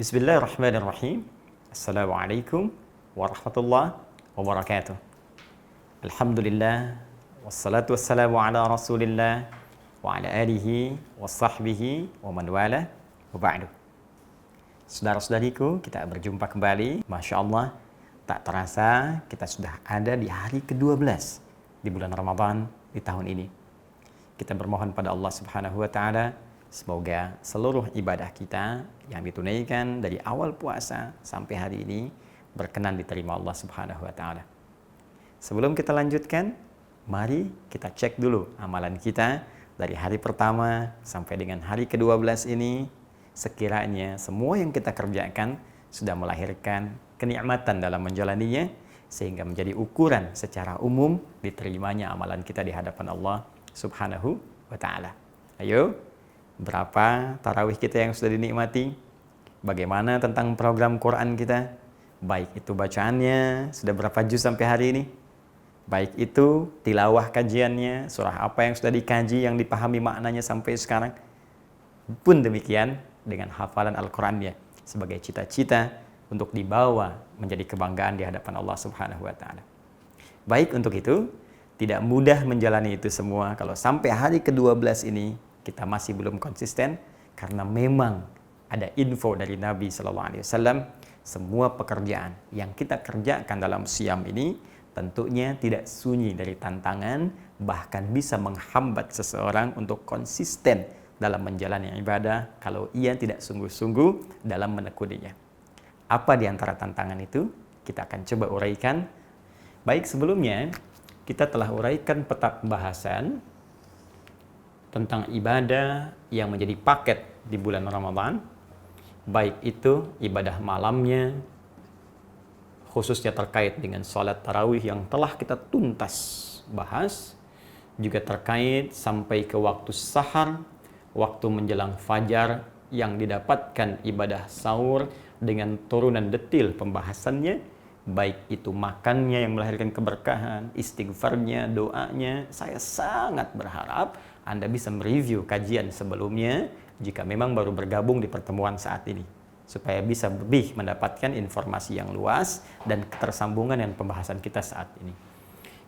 Bismillahirrahmanirrahim. Assalamualaikum warahmatullahi wabarakatuh. Alhamdulillah, wassalatu wassalamu ala rasulillah wa ala alihi wa sahbihi wa man wala wa ba'du. Saudara-saudariku, kita berjumpa kembali. Masya Allah, tak terasa kita sudah ada di hari ke-12 di bulan Ramadan di tahun ini. Kita bermohon pada Allah Subhanahu wa Ta'ala, semoga seluruh ibadah kita yang ditunaikan dari awal puasa sampai hari ini berkenan diterima Allah Subhanahu wa Ta'ala. Sebelum kita lanjutkan, mari kita cek dulu amalan kita dari hari pertama sampai dengan hari ke-12 ini. Sekiranya semua yang kita kerjakan sudah melahirkan kenikmatan dalam menjalaninya, sehingga menjadi ukuran secara umum diterimanya amalan kita di hadapan Allah Subhanahu wa Ta'ala. Ayo, berapa tarawih kita yang sudah dinikmati? Bagaimana tentang program Quran kita? Baik itu bacaannya, sudah berapa juz sampai hari ini? Baik itu tilawah kajiannya, surah apa yang sudah dikaji, yang dipahami maknanya sampai sekarang? Pun demikian dengan hafalan Al-Qurannya sebagai cita-cita untuk dibawa menjadi kebanggaan di hadapan Allah Subhanahu wa Ta'ala. Baik, untuk itu tidak mudah menjalani itu semua kalau sampai hari ke-12 ini kita masih belum konsisten, karena memang ada info dari Nabi SAW, semua pekerjaan yang kita kerjakan dalam siam ini tentunya tidak sunyi dari tantangan, bahkan bisa menghambat seseorang untuk konsisten dalam menjalani ibadah kalau ia tidak sungguh-sungguh dalam menekuninya. Apa di antara tantangan itu? Kita akan coba uraikan. Baik, sebelumnya kita telah uraikan peta pembahasan tentang ibadah yang menjadi paket di bulan Ramadan, baik itu ibadah malamnya, khususnya terkait dengan sholat tarawih yang telah kita tuntas bahas, juga terkait sampai ke waktu sahar, waktu menjelang fajar yang didapatkan ibadah sahur dengan turunan detil pembahasannya, baik itu makannya yang melahirkan keberkahan, istighfarnya, doanya. Saya sangat berharap Anda bisa mereview kajian sebelumnya jika memang baru bergabung di pertemuan saat ini, supaya bisa lebih mendapatkan informasi yang luas dan ketersambungan dengan pembahasan kita saat ini.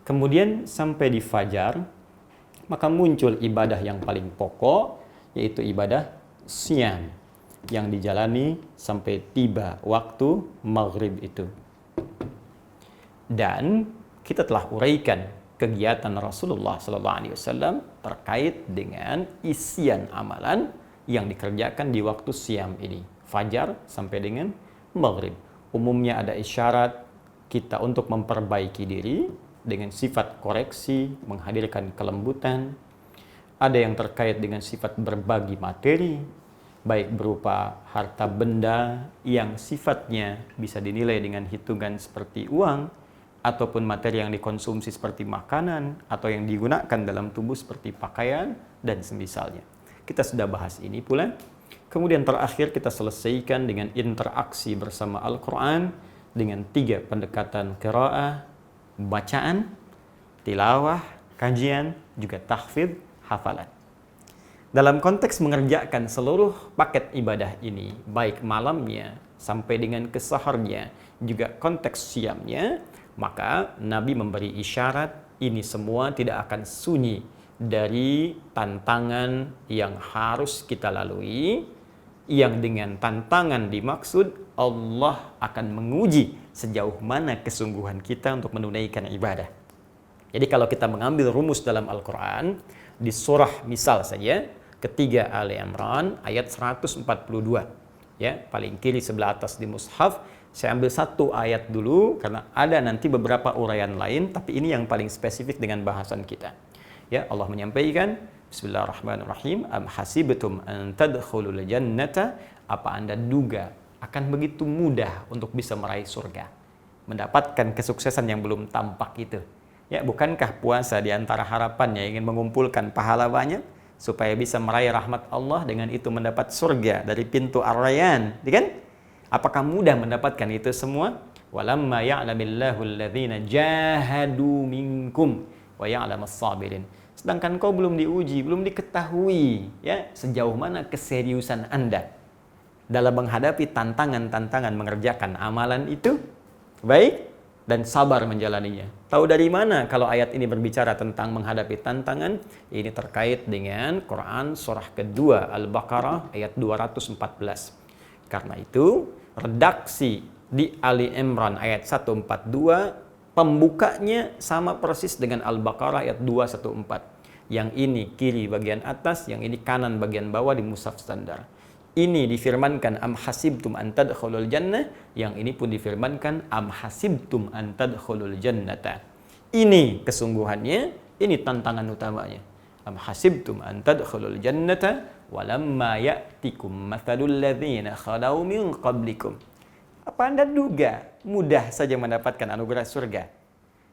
Kemudian sampai di fajar, maka muncul ibadah yang paling pokok, yaitu ibadah siam yang dijalani sampai tiba waktu maghrib itu. Dan kita telah uraikan kegiatan Rasulullah SAW terkait dengan isian amalan yang dikerjakan di waktu siam ini, fajar sampai dengan maghrib. Umumnya ada isyarat kita untuk memperbaiki diri dengan sifat koreksi, menghadirkan kelembutan. Ada yang terkait dengan sifat berbagi materi, baik berupa harta benda yang sifatnya bisa dinilai dengan hitungan seperti uang, ataupun materi yang dikonsumsi seperti makanan, atau yang digunakan dalam tubuh seperti pakaian, dan semisalnya. Kita sudah bahas ini pula. Kemudian terakhir kita selesaikan dengan interaksi bersama Al-Quran, dengan 3 pendekatan qiraah, bacaan, tilawah, kajian, juga tahfidz, hafalan. Dalam konteks mengerjakan seluruh paket ibadah ini, baik malamnya sampai dengan kesaharnya, juga konteks siamnya, maka Nabi memberi isyarat ini semua tidak akan sunyi dari tantangan yang harus kita lalui, yang dengan tantangan dimaksud Allah akan menguji sejauh mana kesungguhan kita untuk menunaikan ibadah. Jadi kalau kita mengambil rumus dalam Al-Quran, di surah misal saja, ketiga Ali Imran ayat 142, ya, paling kiri sebelah atas di mushaf. Saya ambil satu ayat dulu karena ada nanti beberapa uraian lain, tapi ini yang paling spesifik dengan bahasan kita. Ya, Allah menyampaikan, Bismillahirrahmanirrahim, am hasibtum an tadkhulul jannata, apa Anda duga akan begitu mudah untuk bisa meraih surga, mendapatkan kesuksesan yang belum tampak itu. Ya, bukankah puasa di antara harapannya ingin mengumpulkan pahala banyak supaya bisa meraih rahmat Allah, dengan itu mendapat surga dari pintu Ar-Rayyan, kan? Apakah mudah mendapatkan itu semua? Walamma ya'lamillahu alladhina jahadu minkum wa ya'lamas sabirin. Sedangkan kau belum diuji, belum diketahui ya sejauh mana keseriusan Anda dalam menghadapi tantangan-tantangan mengerjakan amalan itu, baik, dan sabar menjalaninya. Tahu dari mana kalau ayat ini berbicara tentang menghadapi tantangan? Ini terkait dengan Quran surah kedua Al-Baqarah ayat 214. Karena itu, redaksi di Ali Imran ayat 142, pembukanya sama persis dengan Al-Baqarah ayat 214. Yang ini kiri bagian atas, yang ini kanan bagian bawah di mushaf standar. Ini difirmankan am hasibtum an tadkhulul jannah, yang ini pun difirmankan am hasibtum an tadkhulul jannata. Ini kesungguhannya, ini tantangan utamanya. Am hasibtum an tadkhulul jannata walamma ya'tikum mathalul ladzina khalau min qablikum. Apa Anda duga mudah saja mendapatkan anugerah surga?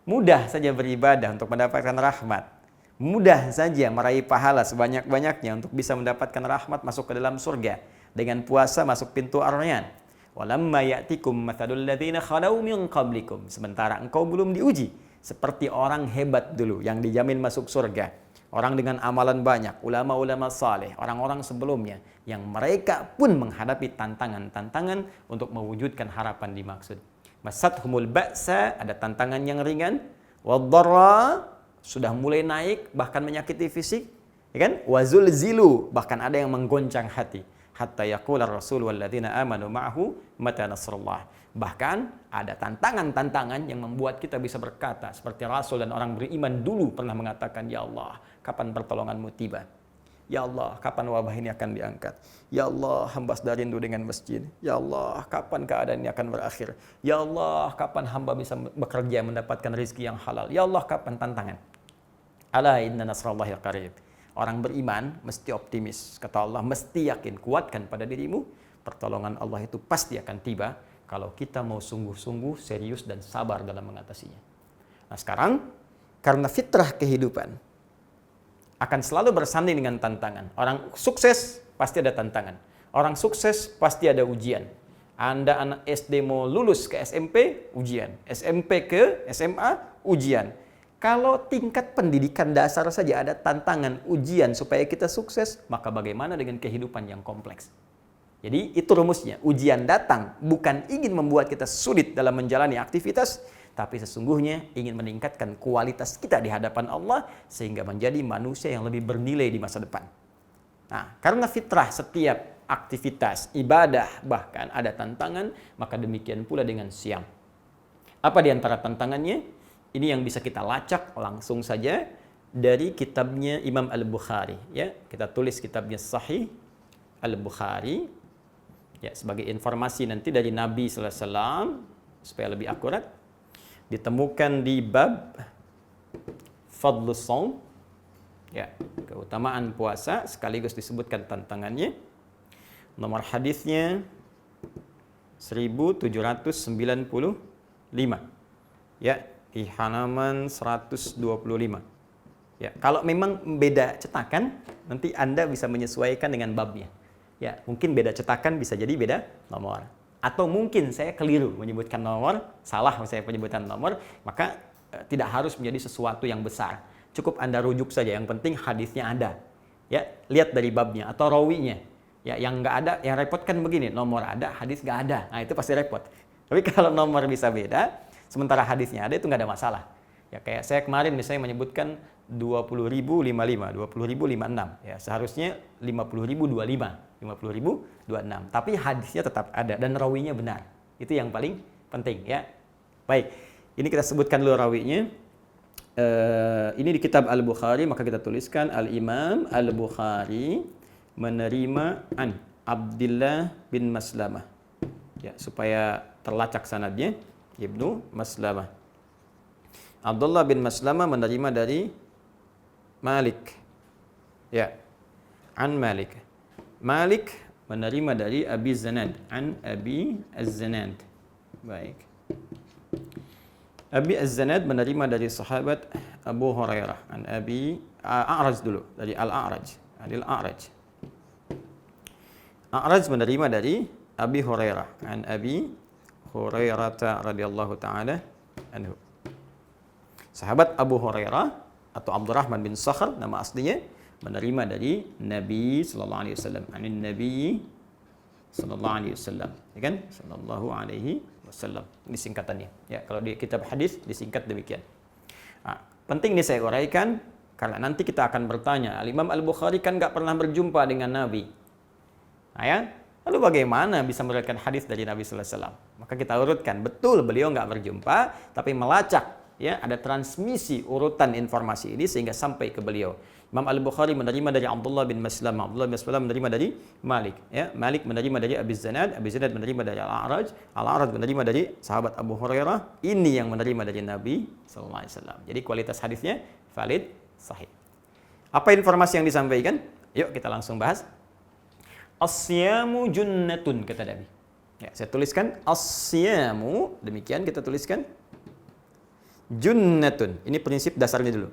Mudah saja beribadah untuk mendapatkan rahmat? Mudah saja meraih pahala sebanyak-banyaknya untuk bisa mendapatkan rahmat masuk ke dalam surga. Dengan puasa masuk pintu Ar-Rayyan. Walamma ya'tikum mathalul ladzina khalau min qablikum. Sementara engkau belum diuji seperti orang hebat dulu yang dijamin masuk surga. Orang dengan amalan banyak, ulama-ulama saleh, orang-orang sebelumnya yang mereka pun menghadapi tantangan-tantangan untuk mewujudkan harapan dimaksud. Masathumul ba'sa, ada tantangan yang ringan, wadh-dharra, sudah mulai naik, bahkan menyakiti fisik, ya kan? Wazulzilu, bahkan ada yang menggoncang hati. Hatta yaqula ar-rasul walladzina amanu ma'ahu mata nasrullah. Bahkan ada tantangan-tantangan yang membuat kita bisa berkata seperti Rasul dan orang beriman dulu pernah mengatakan, ya Allah, kapan pertolonganmu tiba? Ya Allah, kapan wabah ini akan diangkat? Ya Allah, hamba sudah rindu dengan masjid. Ya Allah, kapan keadaan ini akan berakhir? Ya Allah, kapan hamba bisa bekerja mendapatkan rezeki yang halal? Ya Allah, kapan tantangan? Ala inna nasrallahi qarib. Orang beriman mesti optimis. Kata Allah, mesti yakin, kuatkan pada dirimu. Pertolongan Allah itu pasti akan tiba kalau kita mau sungguh-sungguh, serius, dan sabar dalam mengatasinya. Nah sekarang, karena fitrah kehidupan akan selalu bersanding dengan tantangan. Orang sukses pasti ada tantangan. Orang sukses pasti ada ujian. Anda anak SD mau lulus ke SMP, ujian. SMP ke SMA, ujian. Kalau tingkat pendidikan dasar saja ada tantangan, ujian supaya kita sukses, maka bagaimana dengan kehidupan yang kompleks? Jadi itu rumusnya. Ujian datang bukan ingin membuat kita sulit dalam menjalani aktivitas, tapi sesungguhnya ingin meningkatkan kualitas kita di hadapan Allah sehingga menjadi manusia yang lebih bernilai di masa depan. Nah, karena fitrah setiap aktivitas, ibadah, bahkan ada tantangan, maka demikian pula dengan siam. Apa di antara tantangannya? Ini yang bisa kita lacak langsung saja dari kitabnya Imam Al-Bukhari. Ya, kita tulis kitabnya Sahih Al-Bukhari. Ya, sebagai informasi nanti dari Nabi sallallahu alaihi wasallam supaya lebih akurat. Ditemukan di bab Fadlus Shaum. Ya, keutamaan puasa sekaligus disebutkan tantangannya. Nomor hadisnya 1795. Ya, di halaman 125. Ya, kalau memang beda cetakan, nanti Anda bisa menyesuaikan dengan babnya. Ya, mungkin beda cetakan bisa jadi beda nomor. Atau mungkin saya keliru menyebutkan nomor, salah saya penyebutan nomor, maka tidak harus menjadi sesuatu yang besar. Cukup Anda rujuk saja, yang penting hadisnya ada. Ya, lihat dari babnya atau rawinya. Ya, yang nggak ada, yang repot kan begini, nomor ada, hadis nggak ada. Nah, itu pasti repot. Tapi kalau nomor bisa beda, sementara hadisnya ada, itu nggak ada masalah. Ya, kayak saya kemarin misalnya menyebutkan 20.055, 20.056. Ya, seharusnya 50.025, 50.026. Tapi hadisnya tetap ada dan rawinya benar. Itu yang paling penting, ya. Baik, ini kita sebutkan dulu rawinya. Ini di kitab Al-Bukhari, maka kita tuliskan Al-Imam Al-Bukhari menerima an Abdullah bin Maslamah. Ya, supaya terlacak sanadnya, Ibnu Maslamah. Abdullah bin Maslamah menerima dari Malik. Ya, an Malik. Malik menerima dari Abi Zanad, an Abi Az-Zanad. Baik. Abi Az-Zanad menerima dari sahabat Abu Hurairah, an Abi A'raj dulu, dari Al-A'raj, Anil A'raj. A'raj menerima dari Abi Hurairah, an Abi Hurairah radhiyallahu taala anhu. Sahabat Abu Hurairah atau Abdurrahman bin Sakhr nama aslinya menerima dari Nabi sallallahu alaihi wasallam, anin Nabi sallallahu alaihi wasallam. Ya kan? Sallallahu alaihi wasallam. Ini singkatannya. Ya, kalau di kitab hadis disingkat demikian. Nah, penting nih saya uraikan karena nanti kita akan bertanya, Al-Imam Al-Bukhari kan nggak pernah berjumpa dengan Nabi. Nah, ya? Lalu bagaimana bisa meriwayatkan hadis dari Nabi sallallahu alaihi wasallam? Maka kita urutkan, betul beliau nggak berjumpa, tapi melacak, ya, ada transmisi urutan informasi ini sehingga sampai ke beliau. Imam Al-Bukhari menerima dari Abdullah bin Maslam, Abdullah bin Maslam menerima dari Malik, ya, Malik menerima dari Abi Zanad menerima dari Al-A'raj, Al-A'raj menerima dari sahabat Abu Hurairah, ini yang menerima dari Nabi sallallahu alaihi wasallam. Jadi kualitas hadisnya valid, sahih. Apa informasi yang disampaikan? Yuk kita langsung bahas. As-siyamu junnatun, kata Nabi. Ya, saya tuliskan as-siyamu, demikian kita tuliskan. Junnatun. Ini prinsip dasarnya dulu.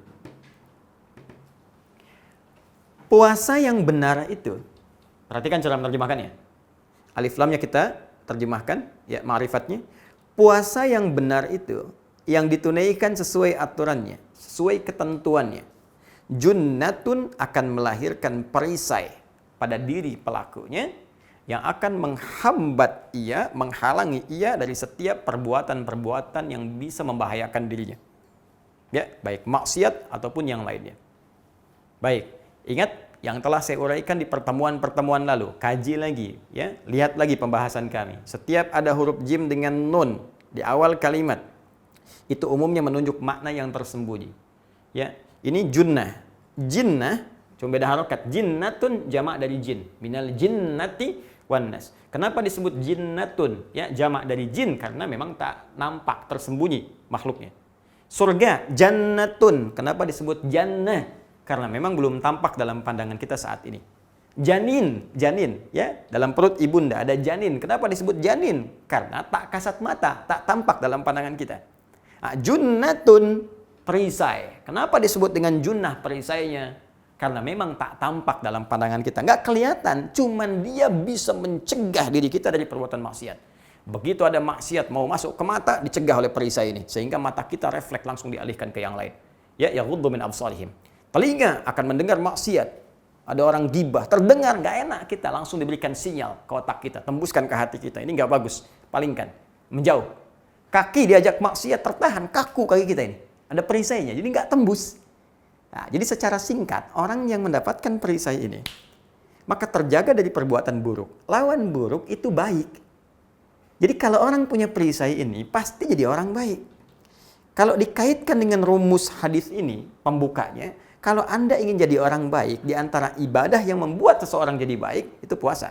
Puasa yang benar itu, perhatikan cara menerjemahkannya. Alif lamnya kita terjemahkan, ya, ma'rifatnya. Puasa yang benar itu, yang ditunaikan sesuai aturannya, sesuai ketentuannya. Junnatun akan melahirkan perisai pada diri pelakunya yang akan menghambat ia, menghalangi ia dari setiap perbuatan-perbuatan yang bisa membahayakan dirinya. Ya, baik maksiat ataupun yang lainnya. Baik, ingat yang telah saya uraikan di pertemuan-pertemuan lalu. Kaji lagi, ya, lihat lagi pembahasan kami. Setiap ada huruf jim dengan nun di awal kalimat, itu umumnya menunjuk makna yang tersembunyi. Ya, ini junnah. Jinnah cuma beda harokat. Jinnatun jamak dari jin. Minal jinnati wan nas. Kenapa disebut jinnatun? Ya, jamak dari jin karena memang tak nampak, tersembunyi makhluknya. Surga jannatun. Kenapa disebut jannah? Karena memang belum tampak dalam pandangan kita saat ini. Janin, ya, dalam perut ibunda ada janin. Kenapa disebut janin? Karena tak kasat mata, tak tampak dalam pandangan kita. Nah, junnatun, perisai. Kenapa disebut dengan junnah perisainya? Karena memang tak tampak dalam pandangan kita. Nggak kelihatan, cuman dia bisa mencegah diri kita dari perbuatan maksiat. Begitu ada maksiat mau masuk ke mata, dicegah oleh perisai ini. Sehingga mata kita refleks langsung dialihkan ke yang lain. Ya, yaghuddu min absarihim. Telinga akan mendengar maksiat. Ada orang gibah, terdengar nggak enak, kita langsung diberikan sinyal ke otak kita. Tembuskan ke hati kita, ini nggak bagus. Palingkan, menjauh. Kaki diajak maksiat, tertahan, kaku kaki kita ini. Ada perisainya, jadi nggak tembus. Nah, jadi secara singkat, orang yang mendapatkan perisai ini, maka terjaga dari perbuatan buruk. Lawan buruk itu baik. Jadi kalau orang punya perisai ini, pasti jadi orang baik. Kalau dikaitkan dengan rumus hadis ini, pembukanya, kalau Anda ingin jadi orang baik, di antara ibadah yang membuat seseorang jadi baik, itu puasa.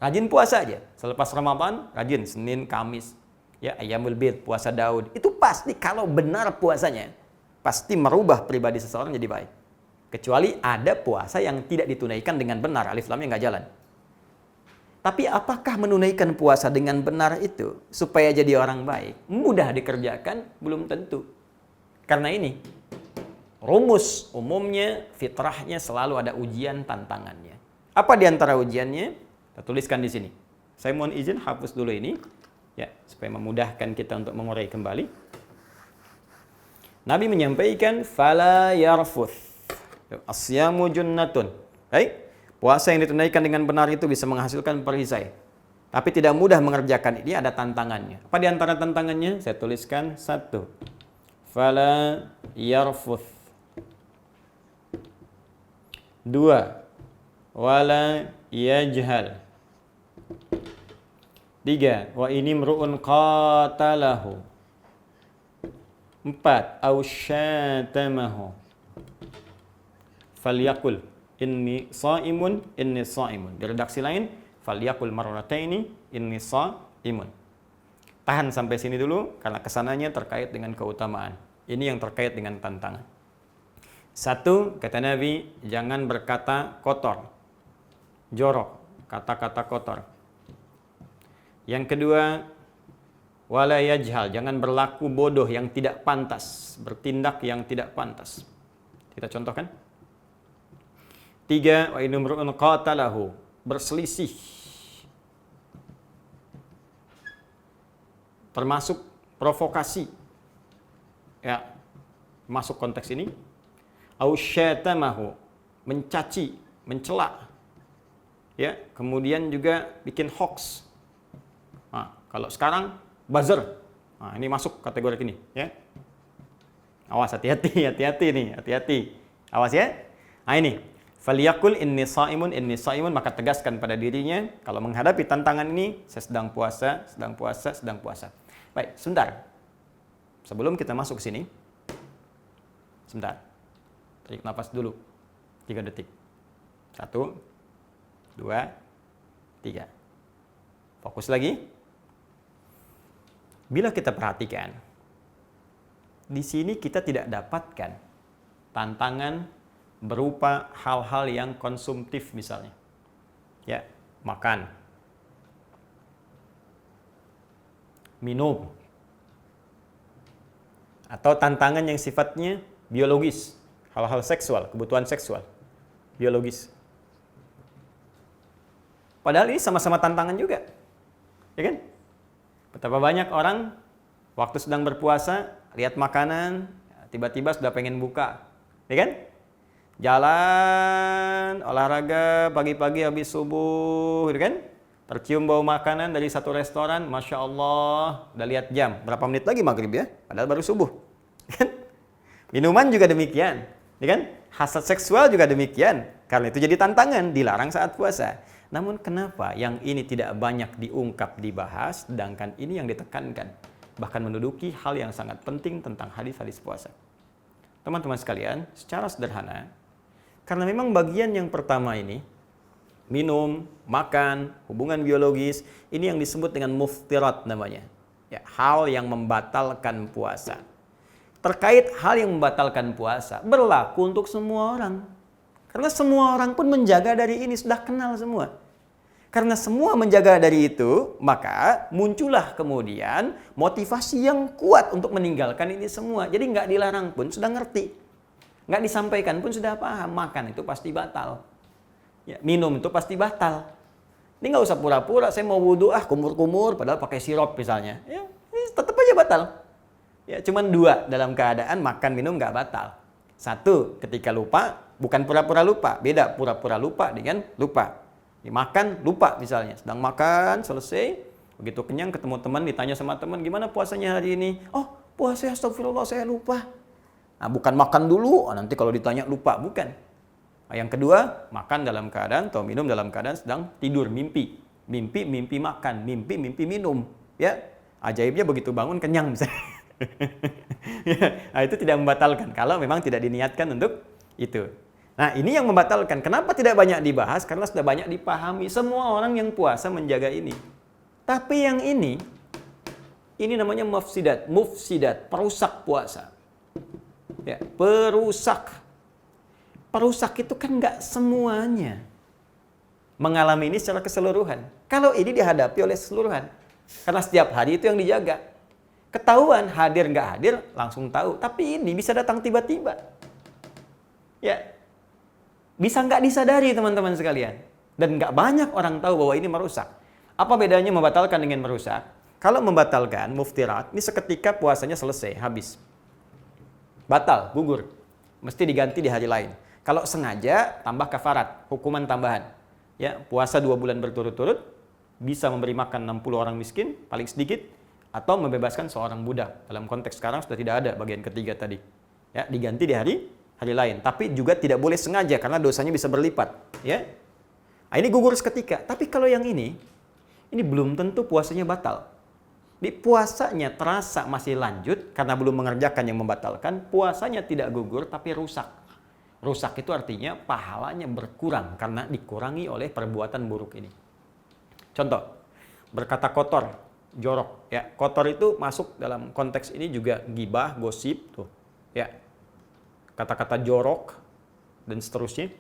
Rajin puasa aja. Selepas Ramadan, rajin Senin, Kamis, ya, Ayyamul Bid, puasa Daud. Itu pasti kalau benar puasanya, pasti merubah pribadi seseorang jadi baik. Kecuali ada puasa yang tidak ditunaikan dengan benar, alif lamnya nggak jalan. Tapi apakah menunaikan puasa dengan benar itu supaya jadi orang baik mudah dikerjakan? Belum tentu. Karena ini rumus umumnya, fitrahnya selalu ada ujian tantangannya. Apa di antara ujiannya? Kita tuliskan di sini. Saya mohon izin hapus dulu ini, ya, supaya memudahkan kita untuk mengurai kembali. Nabi menyampaikan fala yarfuth. Asyamu junnatun. Baik, puasa yang ditunaikan dengan benar itu bisa menghasilkan perisai. Tapi tidak mudah mengerjakan ini, ada tantangannya. Apa di antara tantangannya? Saya tuliskan 1. Fala yarfuth. 2. Wala yajhal. 3. Wa inimru'un qatalahu. 4. Au syatamahu. Falyakul inni shaimun, inni shaimun. Di redaksi lain, falyakul marrataini, inni shaimun. Tahan sampai sini dulu, karena kesananya terkait dengan keutamaan. Ini yang terkait dengan tantangan. 1, kata Nabi, jangan berkata kotor, jorok, kata-kata kotor. Yang kedua, wala yajhal, jangan berlaku bodoh yang tidak pantas, bertindak yang tidak pantas. Kita contohkan. 3, wa inumru'un qatalahu, berselisih. Termasuk provokasi. Ya, masuk konteks ini. Au syatamahu, mencaci, mencela. ya, kemudian juga bikin hoax. Nah, kalau sekarang buzzer, nah, ini masuk kategori ini, ya. Awas, hati-hati, hati-hati nih, hati-hati. Awas ya. Nah ini, faliyakul inni saimun, maka tegaskan pada dirinya kalau menghadapi tantangan ini, saya sedang puasa, sedang puasa, sedang puasa. Baik, sebentar. Sebelum kita masuk ke sini, sebentar. Tarik nafas dulu. 3 detik. 1, 2, 3. Fokus lagi. Bila kita perhatikan, di sini kita tidak dapatkan tantangan berupa hal-hal yang konsumtif misalnya. Ya, makan, minum, atau tantangan yang sifatnya biologis, hal-hal seksual, kebutuhan seksual, biologis. Padahal ini sama-sama tantangan juga, ya kan? Betapa banyak orang waktu sedang berpuasa, lihat makanan, tiba-tiba sudah pengen buka, ya kan? Jalan, olahraga, pagi-pagi habis subuh, gitu kan? Tercium bau makanan dari satu restoran, Masya Allah, udah lihat jam, berapa menit lagi maghrib ya? Padahal baru subuh, kan? Minuman juga demikian, ya kan? Hasad seksual juga demikian, karena itu jadi tantangan, dilarang saat puasa. Namun kenapa yang ini tidak banyak diungkap, dibahas, sedangkan ini yang ditekankan? Bahkan menduduki hal yang sangat penting tentang hadis-hadis puasa. Teman-teman sekalian, secara sederhana, karena memang bagian yang pertama ini, minum, makan, hubungan biologis, ini yang disebut dengan muftirat namanya. Ya, hal yang membatalkan puasa. Terkait hal yang membatalkan puasa, berlaku untuk semua orang. Karena semua orang pun menjaga dari ini, sudah kenal semua. Karena semua menjaga dari itu, maka muncullah kemudian motivasi yang kuat untuk meninggalkan ini semua. Jadi nggak dilarang pun sudah ngerti. Nggak disampaikan pun sudah paham. Makan itu pasti batal. Ya, minum itu pasti batal. Ini nggak usah pura-pura, saya mau wudhu, kumur-kumur, padahal pakai sirup misalnya. Ya, ini tetap aja batal. Ya, cuman 2 dalam keadaan makan, minum nggak batal. 1, ketika lupa, bukan pura-pura lupa. Beda pura-pura lupa dengan lupa. Makan, lupa misalnya. Sedang makan, selesai. Begitu kenyang, ketemu teman, ditanya sama teman, gimana puasanya hari ini? Oh, puasa, astagfirullah, saya lupa. Nah, bukan makan dulu, nanti kalau ditanya lupa. Bukan. Nah, yang kedua, makan dalam keadaan, atau minum dalam keadaan sedang tidur, mimpi. Mimpi, mimpi makan. Mimpi, mimpi minum. Ya, ajaibnya begitu bangun, kenyang misalnya. Ya, nah, itu tidak membatalkan, kalau memang tidak diniatkan untuk itu. Nah, ini yang membatalkan. Kenapa tidak banyak dibahas? Karena sudah banyak dipahami. Semua orang yang puasa menjaga ini. Tapi yang ini namanya mufsidat, perusak puasa. Ya, perusak. Perusak itu kan nggak semuanya mengalami ini secara keseluruhan. Kalau ini dihadapi oleh keseluruhan. Karena setiap hari itu yang dijaga. Ketahuan hadir nggak hadir, langsung tahu. Tapi ini bisa datang tiba-tiba. Ya, bisa nggak disadari teman-teman sekalian. Dan nggak banyak orang tahu bahwa ini merusak. Apa bedanya membatalkan dengan merusak? Kalau membatalkan, muftirat, ini seketika puasanya selesai, habis. Batal, gugur. Mesti diganti di hari lain. Kalau sengaja, tambah kafarat, hukuman tambahan. Ya, puasa 2 bulan berturut-turut, bisa memberi makan 60 orang miskin, paling sedikit, atau membebaskan seorang budak. Dalam konteks sekarang sudah tidak ada bagian ketiga tadi. Ya, diganti di hari lain, tapi juga tidak boleh sengaja karena dosanya bisa berlipat, ya. Nah, ini gugur seketika. Tapi kalau yang ini belum tentu puasanya batal. Di puasanya terasa masih lanjut karena belum mengerjakan yang membatalkan, puasanya tidak gugur tapi rusak. Rusak itu artinya pahalanya berkurang karena dikurangi oleh perbuatan buruk ini. Contoh, berkata kotor, jorok, ya. Kotor itu masuk dalam konteks ini juga gibah, gosip tuh, ya. Kata-kata jorok dan seterusnya,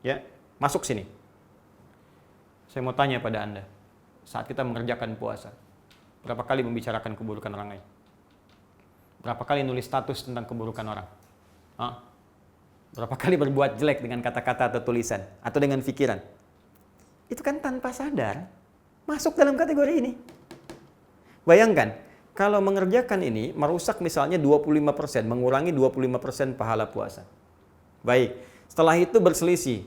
ya, masuk sini. Saya mau tanya pada Anda, saat kita mengerjakan puasa, berapa kali membicarakan keburukan orang lain? Berapa kali nulis status tentang keburukan orang? Hah? Berapa kali berbuat jelek dengan kata-kata atau tulisan atau dengan pikiran? Itu kan tanpa sadar masuk dalam kategori ini. Bayangkan, kalau mengerjakan ini, merusak misalnya 25%, mengurangi 25% pahala puasa. Baik, setelah itu berselisih,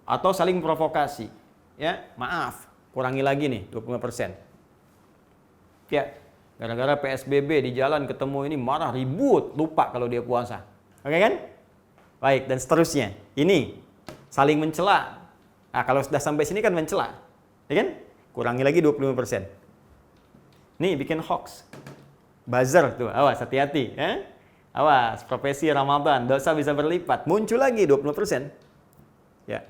atau saling provokasi. Ya, maaf, kurangi lagi nih 25%. Ya, gara-gara PSBB di jalan ketemu ini marah ribut, lupa kalau dia puasa. Oke kan? Baik, dan seterusnya. Ini saling mencela. Nah, kalau sudah sampai sini kan mencela. Ya kan? Kurangi lagi 25%. Nih bikin hoax. Buzzer tuh, awas hati-hati, ya. Awas, profesi Ramadan, dosa bisa berlipat. Muncul lagi 20%. Ya.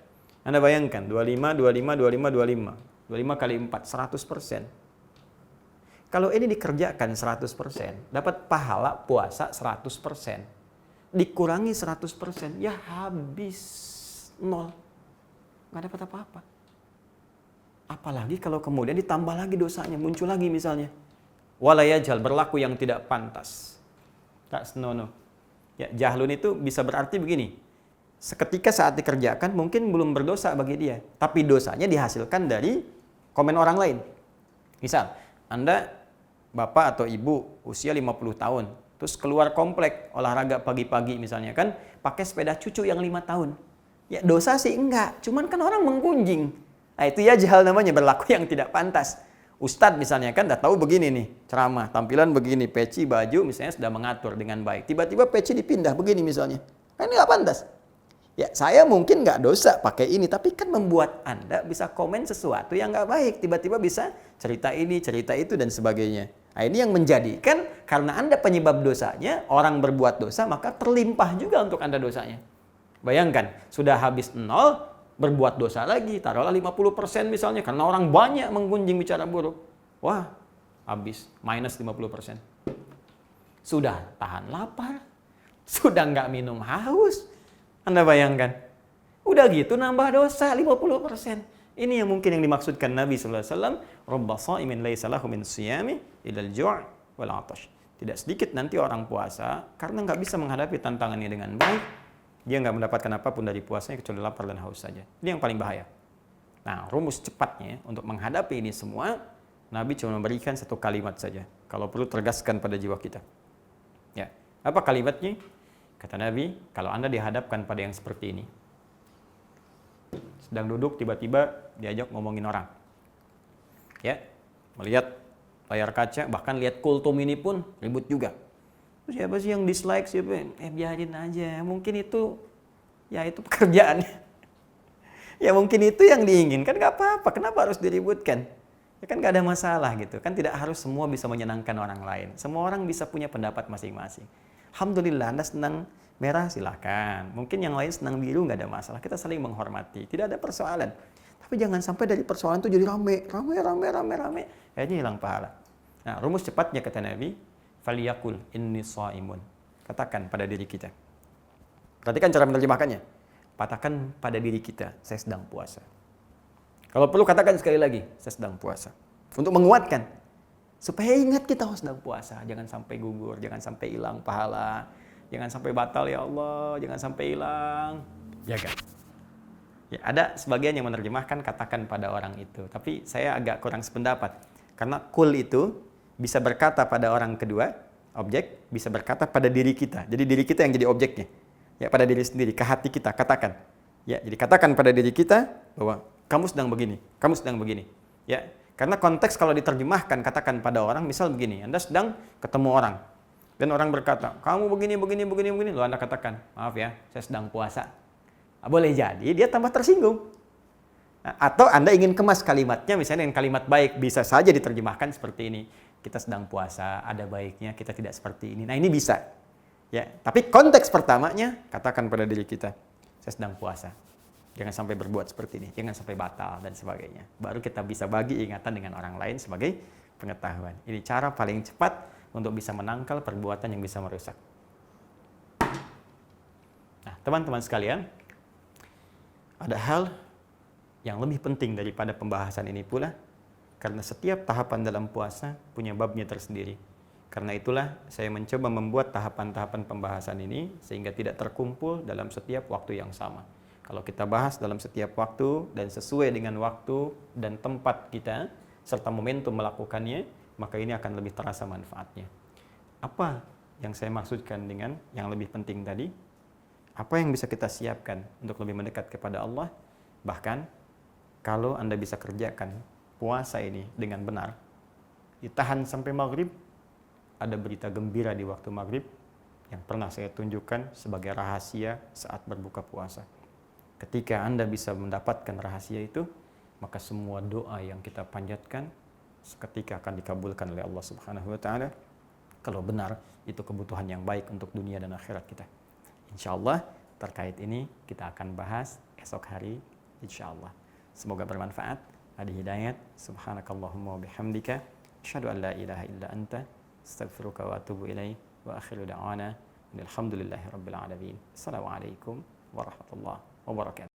Anda bayangkan 25, 25, 25, 25. 25 kali 4, 100%. Kalau ini dikerjakan 100%, dapat pahala puasa 100%. Dikurangi 100%, ya habis 0. Nggak dapat apa-apa. Apalagi kalau kemudian ditambah lagi dosanya, muncul lagi misalnya. Walayajal, berlaku yang tidak pantas. Tak senonoh. Ya, jahlun itu bisa berarti begini. Seketika saat dikerjakan mungkin belum berdosa bagi dia, tapi dosanya dihasilkan dari komen orang lain. Misal, Anda bapak atau ibu usia 50 tahun, terus keluar komplek olahraga pagi-pagi misalnya kan, pakai sepeda cucu yang 5 tahun. Ya dosa sih enggak, cuman kan orang menggunjing. Nah itu ya jahal namanya, berlaku yang tidak pantas. Ustadz misalnya kan udah tahu begini nih, ceramah, tampilan begini, peci, baju misalnya sudah mengatur dengan baik. Tiba-tiba peci dipindah begini misalnya. Kan ini nggak pantas. Ya saya mungkin nggak dosa pakai ini, tapi kan membuat Anda bisa komen sesuatu yang nggak baik. Tiba-tiba bisa cerita ini, cerita itu, dan sebagainya. Nah ini yang menjadikan karena Anda penyebab dosanya, orang berbuat dosa, maka terlimpah juga untuk Anda dosanya. Bayangkan, sudah habis 0, berbuat dosa lagi, taruhlah 50% misalnya, karena orang banyak menggunjing bicara buruk. Wah, habis, minus 50%. Sudah tahan lapar, sudah nggak minum haus. Anda bayangkan, udah gitu nambah dosa 50%. Ini yang mungkin yang dimaksudkan Nabi SAW, Rabba sha'imin laisa lahu min siyami ilal ju' wal 'atash. Tidak sedikit nanti orang puasa, karena nggak bisa menghadapi tantangannya dengan baik, dia nggak mendapatkan apapun dari puasanya kecuali lapar dan haus saja. Ini yang paling bahaya. Nah, rumus cepatnya untuk menghadapi ini semua, Nabi cuma memberikan satu kalimat saja. Kalau perlu tergaskan pada jiwa kita. Ya, apa kalimatnya? Kata Nabi, kalau Anda dihadapkan pada yang seperti ini, sedang duduk tiba-tiba diajak ngomongin orang. Ya, melihat layar kaca, bahkan lihat kultum ini pun ribut juga. Siapa sih yang dislike, siapa? Biarin aja. Mungkin itu, ya itu pekerjaannya. Ya mungkin itu yang diinginkan, gak apa-apa. Kenapa harus diributkan? Ya kan gak ada masalah gitu. Kan tidak harus semua bisa menyenangkan orang lain. Semua orang bisa punya pendapat masing-masing. Alhamdulillah, Anda senang merah silahkan. Mungkin yang lain senang biru nggak ada masalah. Kita saling menghormati. Tidak ada persoalan. Tapi jangan sampai dari persoalan itu jadi rame. Kayaknya hilang pahala. Nah, rumus cepatnya kata Nabi, faliyakul inni shaimun. Katakan pada diri kita. Perhatikan cara menerjemahkannya. Katakan pada diri kita, saya sedang puasa. Kalau perlu katakan sekali lagi, saya sedang puasa. Untuk menguatkan. Supaya ingat kita sedang puasa, jangan sampai gugur, jangan sampai hilang pahala, jangan sampai batal ya Allah, jangan sampai hilang. Jaga. Ya, ada sebagian yang menerjemahkan katakan pada orang itu, tapi saya agak kurang sependapat. Karena kul itu bisa berkata pada orang kedua, objek, bisa berkata pada diri kita. Jadi diri kita yang jadi objeknya. Ya, pada diri sendiri, ke hati kita, katakan. Ya, jadi katakan pada diri kita bahwa kamu sedang begini, kamu sedang begini. Ya. Karena konteks kalau diterjemahkan, katakan pada orang, misal begini, Anda sedang ketemu orang, dan orang berkata, kamu begini, lalu Anda katakan, maaf ya, saya sedang puasa. Boleh jadi dia tambah tersinggung. Atau Anda ingin kemas kalimatnya, misalnya dengan kalimat baik, bisa saja diterjemahkan seperti ini, kita sedang puasa, ada baiknya, kita tidak seperti ini. Nah ini bisa. Ya, tapi konteks pertamanya, katakan pada diri kita, saya sedang puasa. Jangan sampai berbuat seperti ini, jangan sampai batal dan sebagainya. Baru kita bisa bagi ingatan dengan orang lain sebagai pengetahuan. Ini cara paling cepat untuk bisa menangkal perbuatan yang bisa merusak. Nah, teman-teman sekalian, ada hal yang lebih penting daripada pembahasan ini pula, karena setiap tahapan dalam puasa punya babnya tersendiri. Karena itulah saya mencoba membuat tahapan-tahapan pembahasan ini sehingga tidak terkumpul dalam setiap waktu yang sama. Kalau kita bahas dalam setiap waktu dan sesuai dengan waktu dan tempat kita serta momentum melakukannya, maka ini akan lebih terasa manfaatnya. Apa yang saya maksudkan dengan yang lebih penting tadi? Apa yang bisa kita siapkan untuk lebih mendekat kepada Allah? Bahkan Kalau Anda bisa kerjakan puasa ini dengan benar, ditahan sampai maghrib, ada berita gembira di waktu maghrib yang pernah saya tunjukkan sebagai rahasia saat berbuka puasa. Ketika Anda bisa mendapatkan rahasia itu, maka semua doa yang kita panjatkan seketika akan dikabulkan oleh Allah Subhanahu wa taala. Kalau benar itu kebutuhan yang baik untuk dunia dan akhirat kita. Insyaallah terkait ini kita akan bahas esok hari insyaallah. Semoga bermanfaat, ada hidayat. Subhanakallahumma wa bihamdika asyhadu an la ilaha illa anta astaghfiruka wa atubu ilaik wa akhiru da'wana alhamdulillahi rabbil alamin. Assalamualaikum warahmatullahi wabarakatuh.